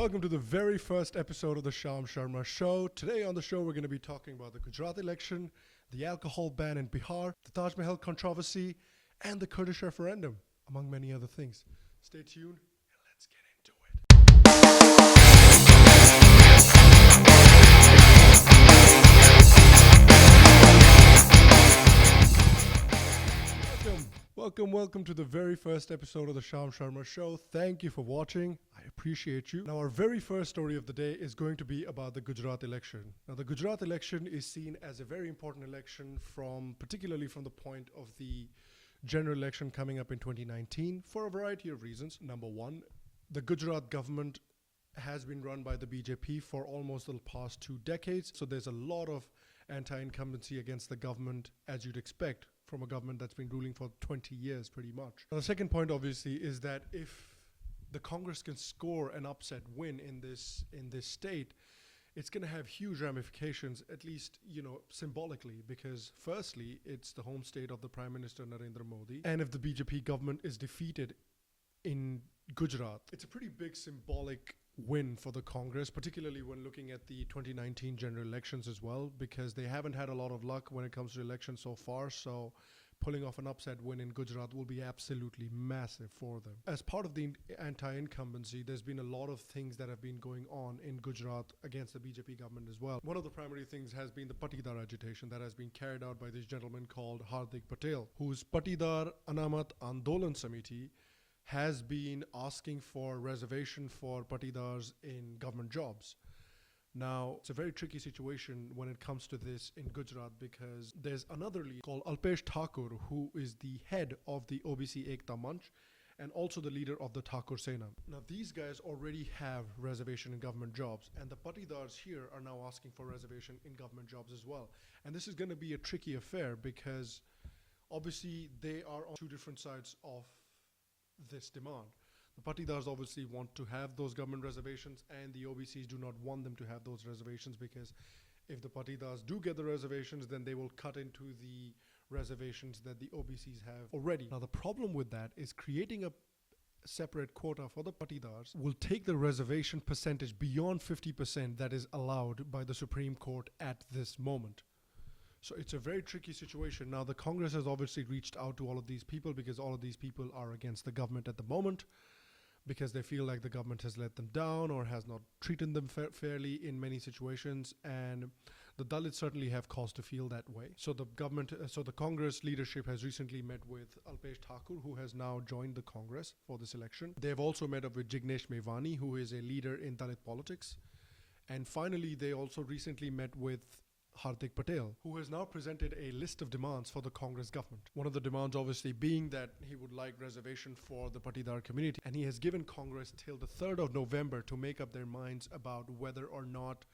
Welcome to the very first episode of the Sharma show. Today on the show, we're going to be talking about the Gujarat election, the alcohol ban in Bihar, the Taj Mahal controversy, and the Kurdish referendum, among many other things. Stay tuned and let's get into it. Welcome to the very first episode of the Sharma show. Thank you for watching. I appreciate you. Now, our very first story of the day is going to be about the Gujarat election. Now, the Gujarat election is seen as a very important election particularly from the point of the general election coming up in 2019 for a variety of reasons. Number one, the Gujarat government has been run by the BJP for almost the past 2 decades. So there's a lot of anti-incumbency against the government, as you'd expect from a government that's been ruling for 20 years pretty much. Now, the second point obviously is that if the Congress can score an upset win in this state, it's going to have huge ramifications, at least, symbolically, because firstly, it's the home state of the Prime Minister Narendra Modi. And if the BJP government is defeated in Gujarat, it's a pretty big symbolic win for the Congress, particularly when looking at the 2019 general elections as well, because they haven't had a lot of luck when it comes to elections so far. So pulling off an upset win in Gujarat will be absolutely massive for them. As part of the anti-incumbency, there's been a lot of things that have been going on in Gujarat against the BJP government as well. One of the primary things has been the Patidar agitation that has been carried out by this gentleman called Hardik Patel, whose Patidar Anamat Andolan Samiti has been asking for reservation for Patidars in government jobs. Now, it's a very tricky situation when it comes to this in Gujarat, because there's another leader called Alpesh Thakur, who is the head of the OBC Ekta Manch and also the leader of the Thakur Sena. Now, these guys already have reservation in government jobs, and the Patidars here are now asking for reservation in government jobs as well. And this is going to be a tricky affair because obviously they are on 2 different sides of this demand. The Patidars obviously want to have those government reservations, and the OBCs do not want them to have those reservations, because if the Patidars do get the reservations, then they will cut into the reservations that the OBCs have already. Now, the problem with that is creating a separate quota for the Patidars will take the reservation percentage beyond 50% that is allowed by the Supreme Court at this moment. So it's a very tricky situation. Now, the Congress has obviously reached out to all of these people, because all of these people are against the government at the moment, because they feel like the government has let them down or has not treated them fairly in many situations. And the Dalits certainly have cause to feel that way. So the Congress leadership has recently met with Alpesh Thakur, who has now joined the Congress for this election. They've also met up with Jignesh Mevani, who is a leader in Dalit politics. And finally, they also recently met with Hardik Patel, who has now presented a list of demands for the Congress government. One of the demands obviously being that he would like reservation for the Patidar community, and he has given Congress till the 3rd of November to make up their minds about whether or not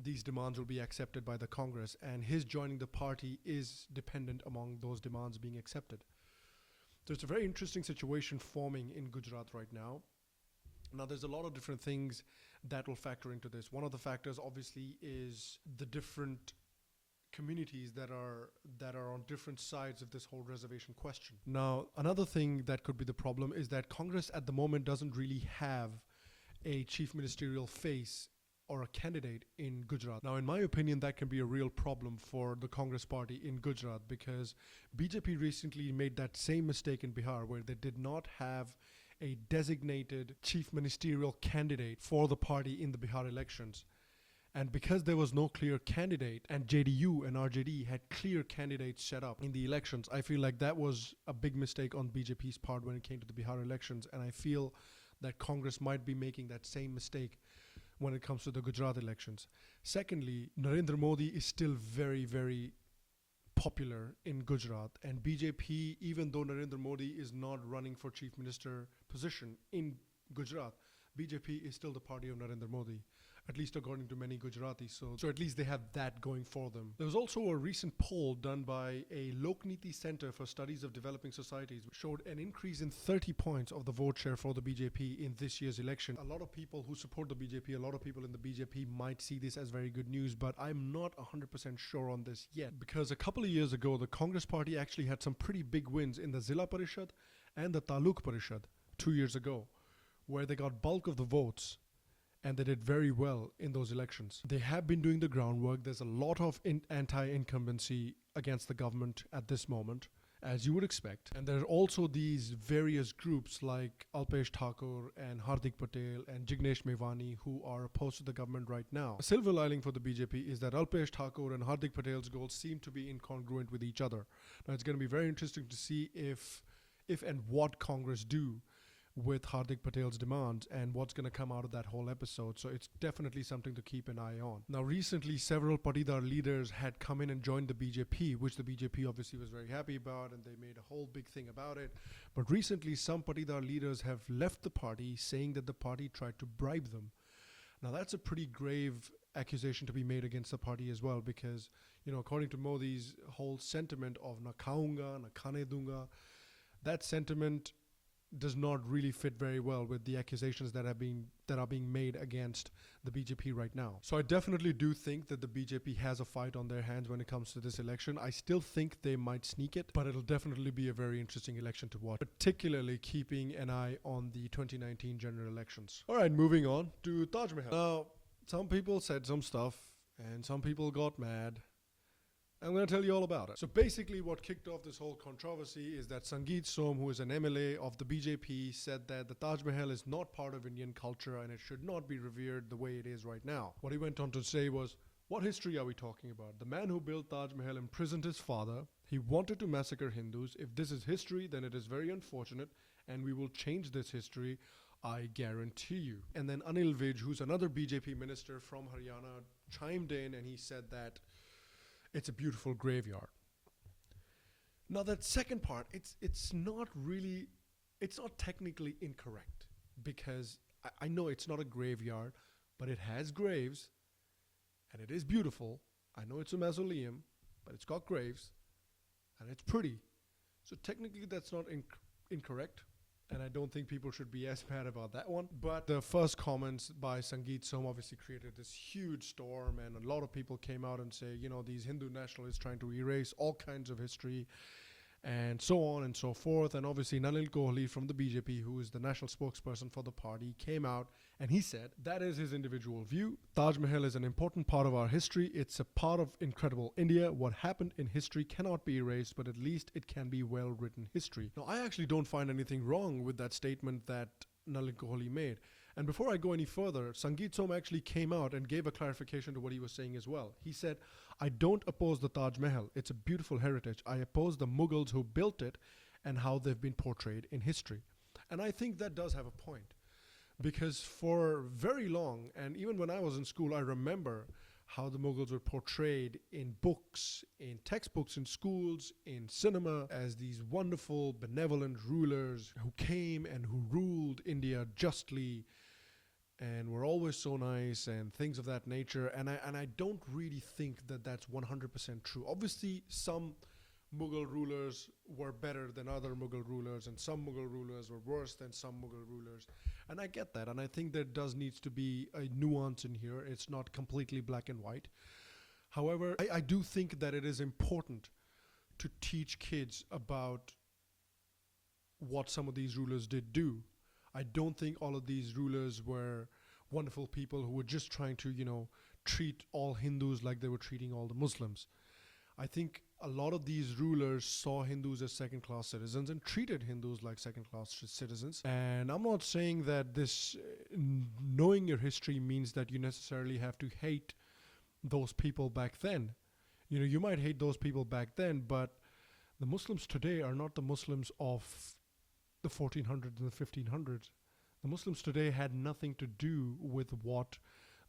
these demands will be accepted by the Congress, and his joining the party is dependent among those demands being accepted. So it's a very interesting situation forming in Gujarat right now. Now, there's a lot of different things that will factor into this. One of the factors obviously is the different communities that are on different sides of this whole reservation question. Now, another thing that could be the problem is that Congress at the moment doesn't really have a chief ministerial face or a candidate in Gujarat. Now, in my opinion, that can be a real problem for the Congress party in Gujarat, because BJP recently made that same mistake in Bihar, where they did not have a designated chief ministerial candidate for the party in the Bihar elections. And because there was no clear candidate, and JDU and RJD had clear candidates set up in the elections, I feel like that was a big mistake on BJP's part when it came to the Bihar elections. And I feel that Congress might be making that same mistake when it comes to the Gujarat elections. Secondly, Narendra Modi is still very, very popular in Gujarat, and BJP, even though Narendra Modi is not running for chief minister position in Gujarat, BJP is still the party of Narendra Modi, at least according to many Gujaratis. So at least they have that going for them. There was also a recent poll done by a Lokniti Center for Studies of Developing Societies, which showed an increase in 30 points of the vote share for the BJP in this year's election. A lot of people who support the BJP, a lot of people in the BJP might see this as very good news, but I'm not 100% sure on this yet, because a couple of years ago, the Congress party actually had some pretty big wins in the Zilla Parishad and the Taluk Parishad 2 years ago, where they got bulk of the votes and they did very well in those elections. They have been doing the groundwork. There's a lot of anti-incumbency against the government at this moment, as you would expect. And there are also these various groups like Alpesh Thakur and Hardik Patel and Jignesh Mevani who are opposed to the government right now. A silver lining for the BJP is that Alpesh Thakur and Hardik Patel's goals seem to be incongruent with each other. Now it's going to be very interesting to see if and what Congress do with Hardik Patel's demands and what's going to come out of that whole episode. So it's definitely something to keep an eye on. Now recently several Patidar leaders had come in and joined the BJP, which the BJP obviously was very happy about, and they made a whole big thing about it. But recently some Patidar leaders have left the party saying that the party tried to bribe them. Now that's a pretty grave accusation to be made against the party as well, because, you know, according to Modi's whole sentiment of na khaunga, na khane dunga, that sentiment does not really fit very well with the accusations that are being made against the BJP right now. So I definitely do think that the BJP has a fight on their hands when it comes to this election. I still think they might sneak it, but it'll definitely be a very interesting election to watch, particularly keeping an eye on the 2019 general elections. All right, moving on to Taj Mahal. Now, some people said some stuff and some people got mad. I'm going to tell you all about it. So basically what kicked off this whole controversy is that Sangeet Som, who is an MLA of the BJP, said that the Taj Mahal is not part of Indian culture and it should not be revered the way it is right now. What he went on to say was, what history are we talking about? The man who built Taj Mahal imprisoned his father. He wanted to massacre Hindus. If this is history, then it is very unfortunate and we will change this history, I guarantee you. And then Anil Vij, who's another BJP minister from Haryana, chimed in and he said that it's a beautiful graveyard. Now that second part, it's not technically incorrect, because I know it's not a graveyard, but it has graves and it is beautiful. I know it's a mausoleum, but it's got graves and it's pretty. So technically that's not incorrect. And I don't think people should be as mad about that one. But the first comments by Sangeet Som obviously created this huge storm, and a lot of people came out and say, you know, these Hindu nationalists trying to erase all kinds of history, and so on and so forth. And obviously Nalin Kohli from the BJP, who is the national spokesperson for the party, came out and he said that is his individual view. Taj Mahal is an important part of our history. It's a part of incredible India. What happened in history cannot be erased, but at least it can be well-written history. Now, I actually don't find anything wrong with that statement that Nalin Kohli made. And before I go any further, Sangeet Som actually came out and gave a clarification to what he was saying as well. He said, I don't oppose the Taj Mahal. It's a beautiful heritage. I oppose the Mughals who built it and how they've been portrayed in history. And I think that does have a point, because for very long, and even when I was in school, I remember how the Mughals were portrayed in books, in textbooks in schools, in cinema, as these wonderful, benevolent rulers who came and who ruled India justly and were always so nice and things of that nature. And I don't really think that that's 100% true. Obviously, some Mughal rulers were better than other Mughal rulers, and some Mughal rulers were worse than some Mughal rulers. And I get that, and I think there does needs to be a nuance in here. It's not completely black and white. However, I do think that it is important to teach kids about what some of these rulers did do. I don't think all of these rulers were wonderful people who were just trying to, you know, treat all Hindus like they were treating all the Muslims. I think a lot of these rulers saw Hindus as second-class citizens and treated Hindus like second-class citizens. And I'm not saying that this knowing your history means that you necessarily have to hate those people back then. You know, you might hate those people back then, but the Muslims today are not the Muslims of the 1400s and the 1500s. The Muslims today had nothing to do with what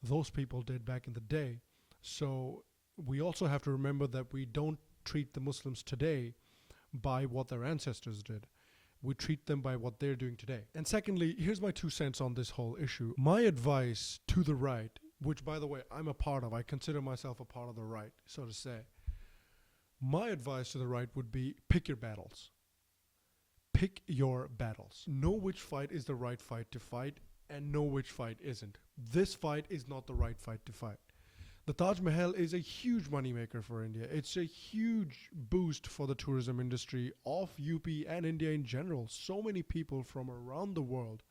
those people did back in the day. So we also have to remember that we don't treat the Muslims today by what their ancestors did. We treat them by what they're doing today. And secondly, here's my 2 cents on this whole issue. My advice to the right, which by the way, I'm a part of, I consider myself a part of the right, so to say. My advice to the right would be pick your battles. Pick your battles. Know which fight is the right fight to fight and know which fight isn't. This fight is not the right fight to fight. The Taj Mahal is a huge moneymaker for India. It's a huge boost for the tourism industry of UP and India in general. So many people from around the world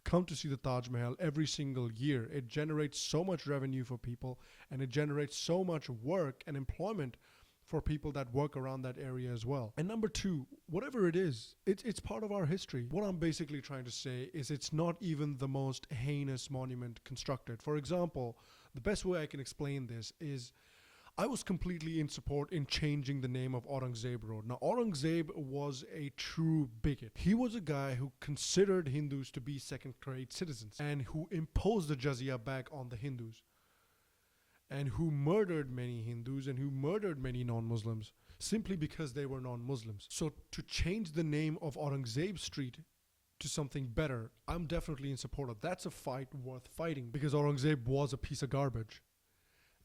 come to see the Taj Mahal every single year. It generates so much revenue for people, and it generates so much work and employment for people that work around that area as well. And number two, whatever it is, it's part of our history. What I'm basically trying to say is it's not even the most heinous monument constructed. For example, the best way I can explain this is I was completely in support in changing the name of Aurangzeb Road. Now, Aurangzeb was a true bigot. He was a guy who considered Hindus to be second-rate citizens and who imposed the jizya back on the Hindus, and who murdered many Hindus and who murdered many non-Muslims simply because they were non-Muslims. So to change the name of Aurangzeb Street to something better, I'm definitely in support of. That's a fight worth fighting because Aurangzeb was a piece of garbage.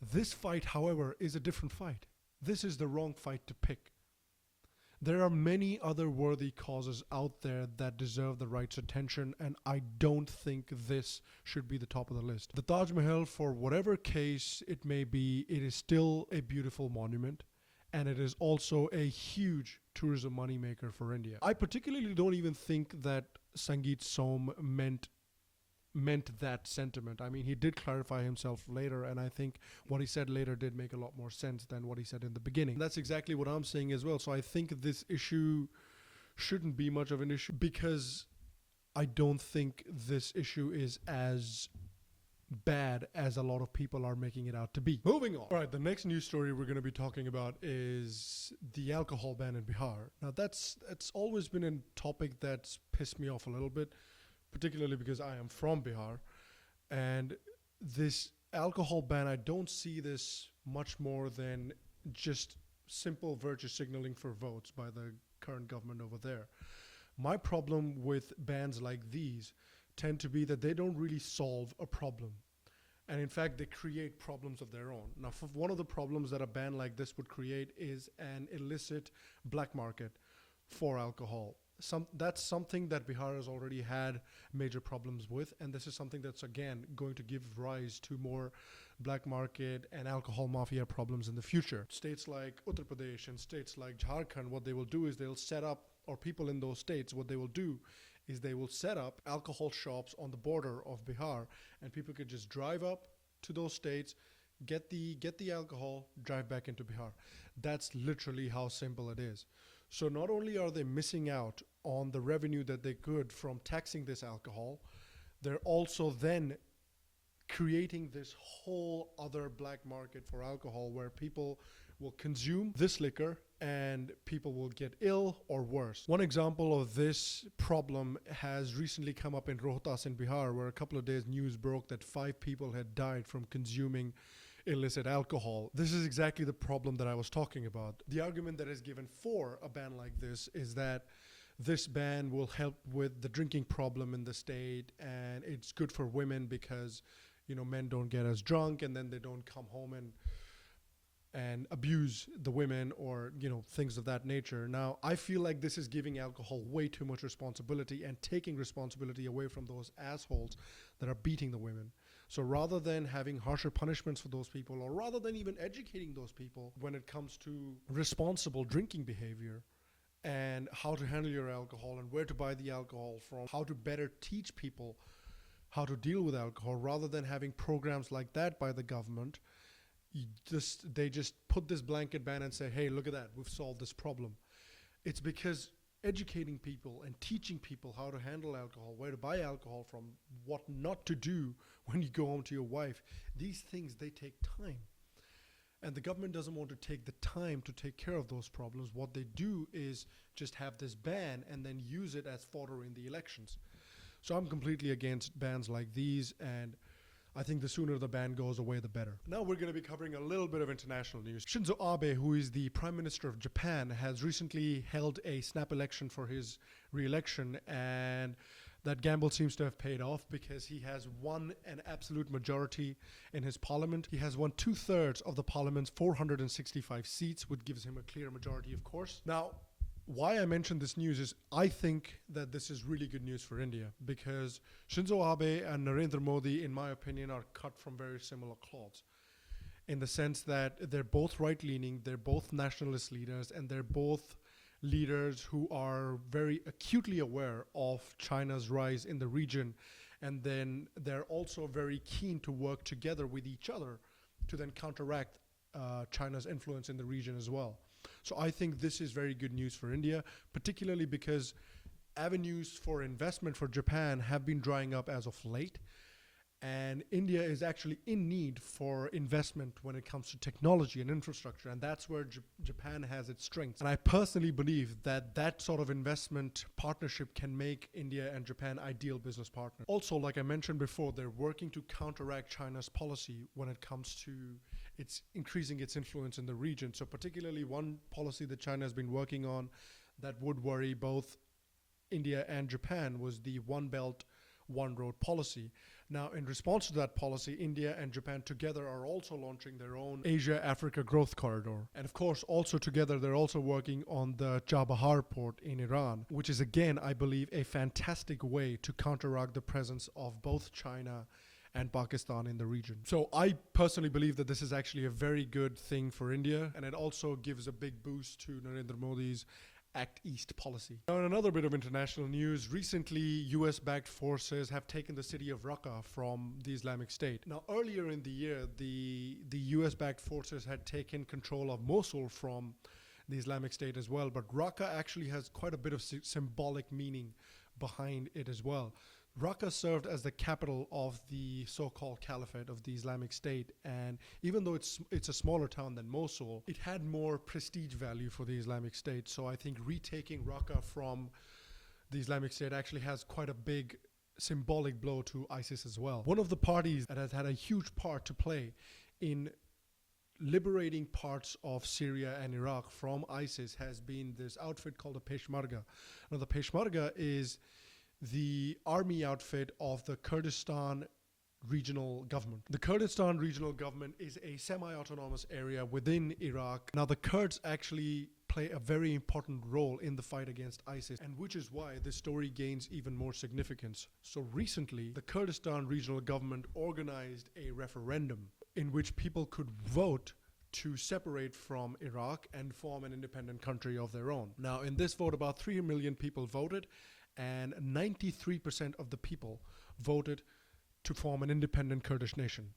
This fight, however, is a different fight. This is the wrong fight to pick. There are many other worthy causes out there that deserve the right's attention, and I don't think this should be the top of the list. The Taj Mahal, for whatever case it may be, it is still a beautiful monument, and it is also a huge tourism moneymaker for India. I particularly don't even think that Sangeet Som meant that sentiment. I mean, he did clarify himself later, and I think what he said later did make a lot more sense than what he said in the beginning. And that's exactly what I'm saying as well. So I think this issue shouldn't be much of an issue because I don't think this issue is as bad as a lot of people are making it out to be. Moving on. All right, the next news story we're going to be talking about is the alcohol ban in Bihar. Now, that's always been a topic that's pissed me off a little bit, particularly because I am from Bihar. And this alcohol ban, I don't see this much more than just simple virtue signaling for votes by the current government over there. My problem with bans like these tend to be that they don't really solve a problem. And in fact, they create problems of their own. Now, one of the problems that a ban like this would create is an illicit black market for alcohol. That's something that Bihar has already had major problems with, and this is something that's again going to give rise to more black market and alcohol mafia problems in the future. States like Uttar Pradesh and states like Jharkhand, what they will do is they'll set up, or people in those states, what they will do is they will set up alcohol shops on the border of Bihar, and people could just drive up to those states, get the alcohol, drive back into Bihar. That's literally how simple it is. So not only are they missing out on the revenue that they could from taxing this alcohol, they're also then creating this whole other black market for alcohol where people will consume this liquor and people will get ill or worse. One example of this problem has recently come up in Rohtas in Bihar, where a couple of days news broke that 5 people had died from consuming illicit alcohol. This is exactly the problem that I was talking about. The argument that is given for a ban like this is that this ban will help with the drinking problem in the state, and it's good for women because, men don't get as drunk and then they don't come home and abuse the women or, things of that nature. Now, I feel like this is giving alcohol way too much responsibility and taking responsibility away from those assholes that are beating the women. So rather than having harsher punishments for those people, or rather than even educating those people when it comes to responsible drinking behavior and how to handle your alcohol and where to buy the alcohol from, how to better teach people how to deal with alcohol, rather than having programs like that by the government, they just put this blanket ban and say, hey, look at that, we've solved this problem. It's because educating people and teaching people how to handle alcohol, where to buy alcohol from, what not to do when you go home to your wife, these things, they take time. And the government doesn't want to take the time to take care of those problems. What they do is just have this ban and then use it as fodder in the elections. So I'm completely against bans like these, and I think the sooner the ban goes away, the better. Now we're going to be covering a little bit of international news. Shinzo Abe, who is the Prime Minister of Japan, has recently held a snap election for his re-election, and that gamble seems to have paid off because he has won an absolute majority in his parliament. He has won 2/3 of the parliament's 465 seats, which gives him a clear majority, of course. Now, why I mention this news is I think that this is really good news for India, because Shinzo Abe and Narendra Modi, in my opinion, are cut from very similar cloths, in the sense that they're both right-leaning, they're both nationalist leaders, and they're both leaders who are very acutely aware of China's rise in the region And then they're also very keen to work together with each other to then counteract China's influence in the region as well. So I think this is very good news for India, particularly because avenues for investment for Japan have been drying up as of late. And India is actually in need for investment when it comes to technology and infrastructure. And that's where Japan has its strengths. And I personally believe that that sort of investment partnership can make India and Japan ideal business partners. Also, like I mentioned before, they're working to counteract China's policy when it comes to its increasing its influence in the region. So particularly one policy that China has been working on that would worry both India and Japan was the One Belt, One Road policy. Now, in response to that policy, India and Japan together are also launching their own Asia-Africa growth corridor. And of course, also together, they're also working on the Chabahar port in Iran, which is, again, I believe, a fantastic way to counteract the presence of both China and Pakistan in the region. So I personally believe that this is actually a very good thing for India, and it also gives a big boost to Narendra Modi's Act East policy. Now, in another bit of international news, recently US-backed forces have taken the city of Raqqa from the Islamic State. Now, earlier in the year, the US-backed forces had taken control of Mosul from the Islamic State as well, but Raqqa actually has quite a bit of symbolic meaning behind it as well. Raqqa served as the capital of the so-called Caliphate of the Islamic State, and even though it's a smaller town than Mosul, it had more prestige value for the Islamic State. So I think retaking Raqqa from the Islamic State actually has quite a big symbolic blow to ISIS as well. One of the parties that has had a huge part to play in liberating parts of Syria and Iraq from ISIS has been this outfit called the Peshmerga. Now, the Peshmerga is the army outfit of the Kurdistan regional government. The Kurdistan regional government is a semi-autonomous area within Iraq. Now, the Kurds actually play a very important role in the fight against ISIS, and which is why this story gains even more significance. So recently, the Kurdistan regional government organized a referendum in which people could vote to separate from Iraq and form an independent country of their own. Now, in this vote, about 3 million people voted, and 93% of the people voted to form an independent Kurdish nation.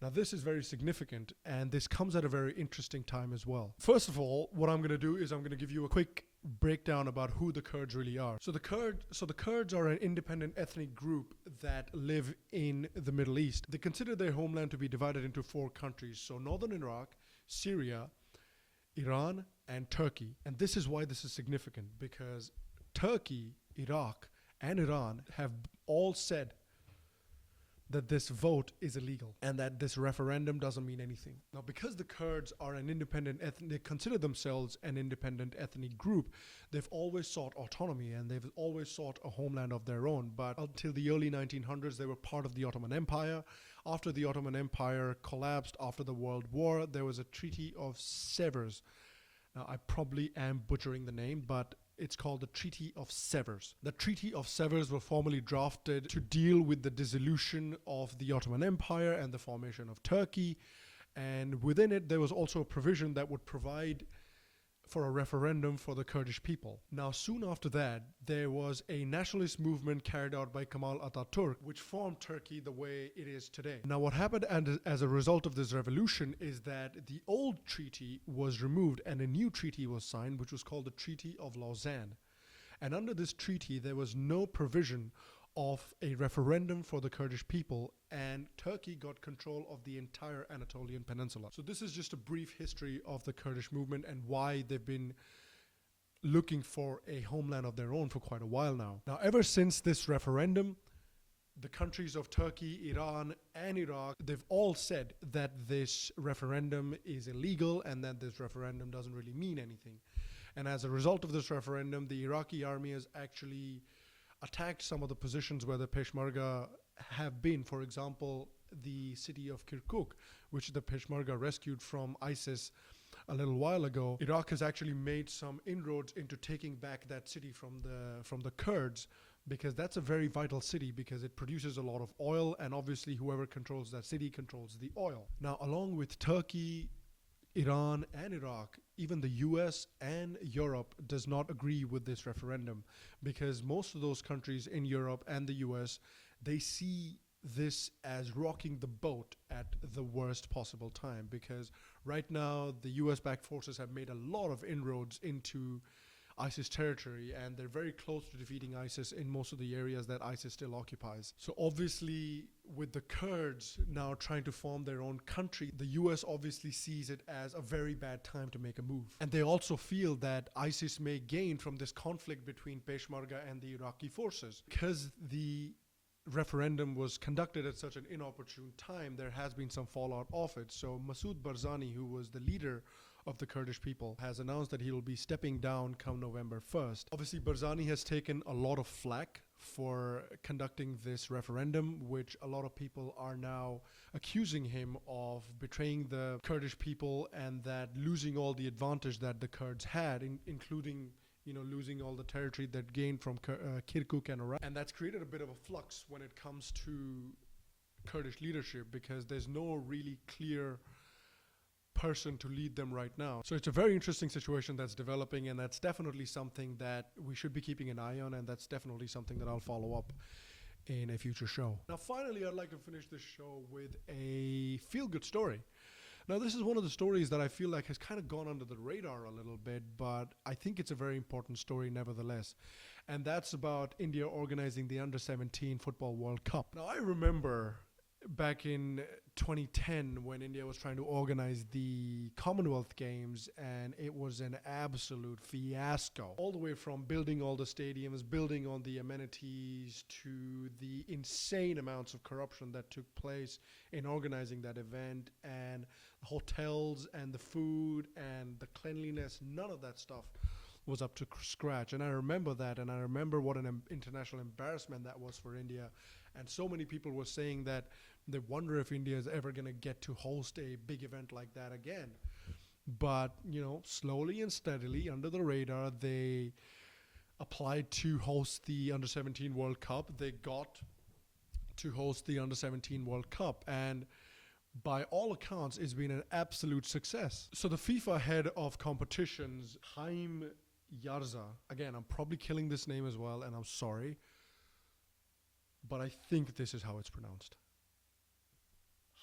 Now, this is very significant, and this comes at a very interesting time as well. First of all, what I'm going to do is I'm going to give you a quick breakdown about who the Kurds really are. So the Kurds are an independent ethnic group that live in the Middle East. They consider their homeland to be divided into 4 countries. So northern Iraq, Syria, Iran, and Turkey. And this is why this is significant, because Turkey, Iraq, and Iran have all said that this vote is illegal and that this referendum doesn't mean anything. Now, because the Kurds are an independent they consider themselves an independent ethnic group, they've always sought autonomy and they've always sought a homeland of their own. But until the early 1900s, they were part of the Ottoman Empire. After the Ottoman Empire collapsed after the World War, there was a Treaty of Sevres. Now, I probably am butchering the name, but it's called the Treaty of Sevres. The Treaty of Sevres was formally drafted to deal with the dissolution of the Ottoman Empire and the formation of Turkey. And within it, there was also a provision that would provide for a referendum for the Kurdish people. Now, soon after that, there was a nationalist movement carried out by Kemal Atatürk, which formed Turkey the way it is today. Now, what happened as a result of this revolution is that the old treaty was removed and a new treaty was signed, which was called the Treaty of Lausanne. And under this treaty, there was no provision of a referendum for the Kurdish people, and Turkey got control of the entire Anatolian Peninsula. So this is just a brief history of the Kurdish movement and why they've been looking for a homeland of their own for quite a while now. Now, ever since this referendum, the countries of Turkey, Iran, and Iraq, they've all said that this referendum is illegal and that this referendum doesn't really mean anything. And as a result of this referendum, the Iraqi army has actually attacked some of the positions where the Peshmerga have been. For example, the city of Kirkuk, which the Peshmerga rescued from ISIS a little while ago. Iraq has actually made some inroads into taking back that city from the Kurds, because that's a very vital city because it produces a lot of oil, and obviously whoever controls that city controls the oil. Now, along with Turkey, Iran, and Iraq, even the US and Europe does not agree with this referendum, because most of those countries in Europe and the US, they see this as rocking the boat at the worst possible time, because right now the US-backed forces have made a lot of inroads into ISIS territory, and they're very close to defeating ISIS in most of the areas that ISIS still occupies. So obviously, with the Kurds now trying to form their own country, the US obviously sees it as a very bad time to make a move. And they also feel that ISIS may gain from this conflict between Peshmerga and the Iraqi forces. Because the referendum was conducted at such an inopportune time, there has been some fallout of it. So Masoud Barzani, who was the leader of the Kurdish people, has announced that he will be stepping down come November 1st. Obviously, Barzani has taken a lot of flack for conducting this referendum, which a lot of people are now accusing him of betraying the Kurdish people and that losing all the advantage that the Kurds had, including losing all the territory that gained from Kirkuk and Iraq. And that's created a bit of a flux when it comes to Kurdish leadership, because there's no really clear person to lead them right now. So it's a very interesting situation that's developing, and that's definitely something that we should be keeping an eye on, and that's definitely something that I'll follow up in a future show. Now, finally, I'd like to finish this show with a feel-good story. Now, this is one of the stories that I feel like has kind of gone under the radar a little bit, but I think it's a very important story nevertheless. And that's about India organizing the Under-17 Football World Cup. Now, I remember back in 2010 when India was trying to organize the Commonwealth Games, and it was an absolute fiasco. All the way from building all the stadiums, building on the amenities, to the insane amounts of corruption that took place in organizing that event, and the hotels and the food and the cleanliness, none of that stuff was up to scratch. And I remember that, and I remember what an international embarrassment that was for India. And so many people were saying that they wonder if India is ever going to get to host a big event like that again. But, slowly and steadily, under the radar, they applied to host the Under-17 World Cup. They got to host the Under-17 World Cup, and by all accounts, it's been an absolute success. So the FIFA head of competitions, Haim Yarza, again, I'm probably killing this name as well, and I'm sorry, but I think this is how it's pronounced.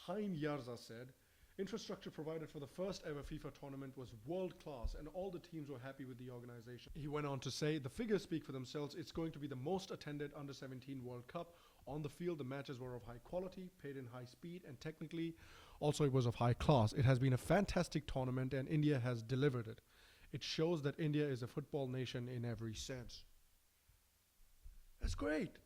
Haim Yarza said, infrastructure provided for the first ever FIFA tournament was world class, and all the teams were happy with the organization. He went on to say, the figures speak for themselves. It's going to be the most attended Under-17 World Cup. On the field, the matches were of high quality, played in high speed, and technically also it was of high class. It has been a fantastic tournament, and India has delivered it. It shows that India is a football nation in every sense. That's great.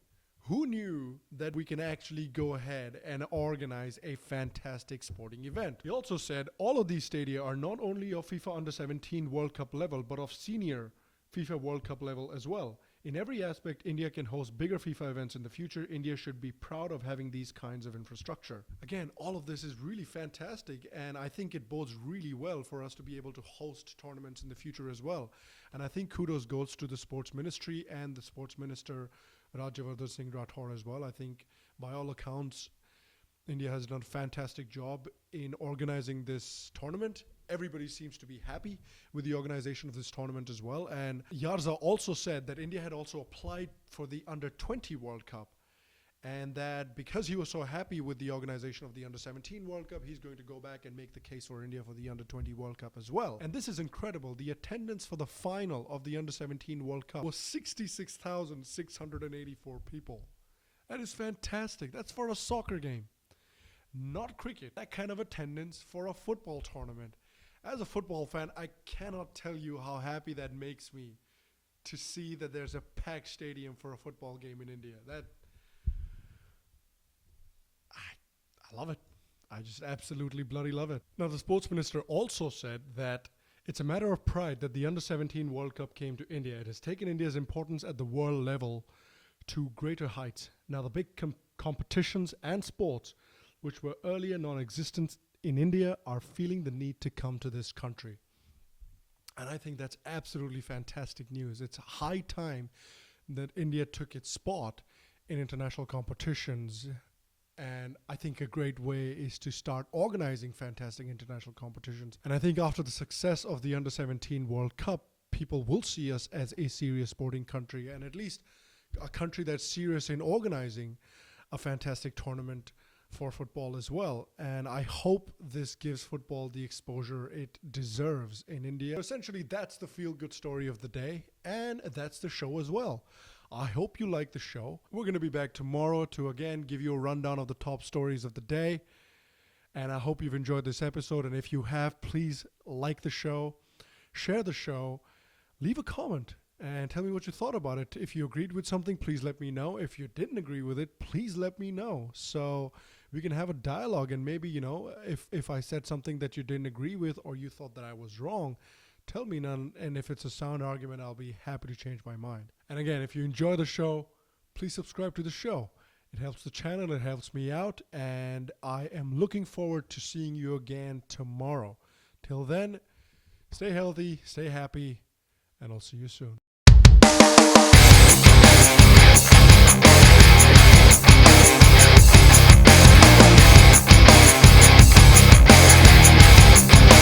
Who knew that we can actually go ahead and organize a fantastic sporting event? He also said all of these stadia are not only of FIFA Under-17 World Cup level, but of senior FIFA World Cup level as well. In every aspect, India can host bigger FIFA events in the future. India should be proud of having these kinds of infrastructure. Again, all of this is really fantastic, and I think it bodes really well for us to be able to host tournaments in the future as well. And I think kudos goes to the sports ministry and the sports minister, Rajyavardhan Singh Rathore, as well. I think by all accounts, India has done a fantastic job in organizing this tournament. Everybody seems to be happy with the organization of this tournament as well. And Yarza also said that India had also applied for the Under-20 World Cup, and that because he was so happy with the organization of the Under-17 World Cup, he's going to go back and make the case for India for the Under-20 World Cup as well. And this is incredible. The attendance for the final of the Under-17 World Cup was 66,684 people. That is fantastic. That's for a soccer game, not cricket. That kind of attendance for a football tournament. As a football fan, I cannot tell you how happy that makes me to see that there's a packed stadium for a football game in India. I love it. I just absolutely bloody love it. Now, the sports minister also said that it's a matter of pride that the Under-17 World Cup came to India. It has taken India's importance at the world level to greater heights. Now, the big competitions and sports, which were earlier non-existent in India, are feeling the need to come to this country. And I think that's absolutely fantastic news. It's high time that India took its spot in international competitions. And I think a great way is to start organizing fantastic international competitions. And I think after the success of the Under-17 World Cup, people will see us as a serious sporting country, and at least a country that's serious in organizing a fantastic tournament for football as well. And I hope this gives football the exposure it deserves in India. Essentially, that's the feel-good story of the day, and that's the show as well. I hope you like the show. We're going to be back tomorrow to again give you a rundown of the top stories of the day. And I hope you've enjoyed this episode. And if you have, please like the show, share the show, leave a comment, and tell me what you thought about it. If you agreed with something, please let me know. If you didn't agree with it, please let me know. So we can have a dialogue, and maybe, if I said something that you didn't agree with or you thought that I was wrong, tell me none. And if it's a sound argument, I'll be happy to change my mind. And again, if you enjoy the show, please subscribe to the show. It helps the channel, it helps me out, and I am looking forward to seeing you again tomorrow. Till then, stay healthy, stay happy, and I'll see you soon.